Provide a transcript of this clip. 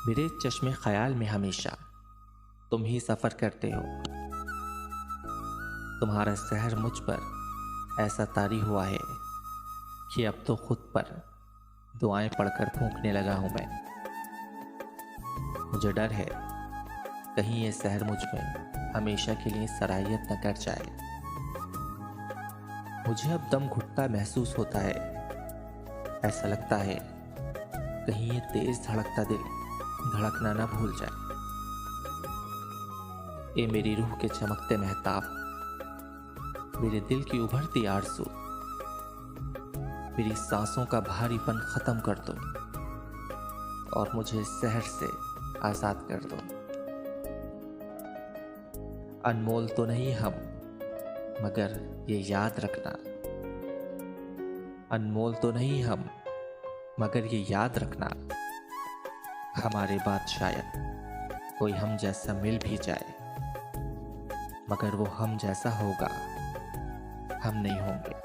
मेरे चश्मे ख्याल में हमेशा तुम ही सफ़र करते हो। तुम्हारा सहर मुझ पर ऐसा तारी हुआ है कि अब तो खुद पर दुआएं पढ़कर फूंकने लगा हूं मैं। मुझे डर है कहीं ये सहर मुझ में हमेशा के लिए सराहियत न कर जाए। मुझे अब दम घुटता महसूस होता है। ऐसा लगता है कहीं ये तेज धड़कता दिल धड़कना ना भूल जाए। ये मेरी रूह के चमकते महताब, मेरे दिल की उभरती आरज़ू, मेरी सांसों का भारीपन खत्म कर दो और मुझे इस शहर से आजाद कर दो। अनमोल तो नहीं हम, मगर ये याद रखना। अनमोल तो नहीं हम, मगर ये याद रखना, हमारे बाद शायद कोई हम जैसा मिल भी जाए, मगर वो हम जैसा होगा हम नहीं होंगे।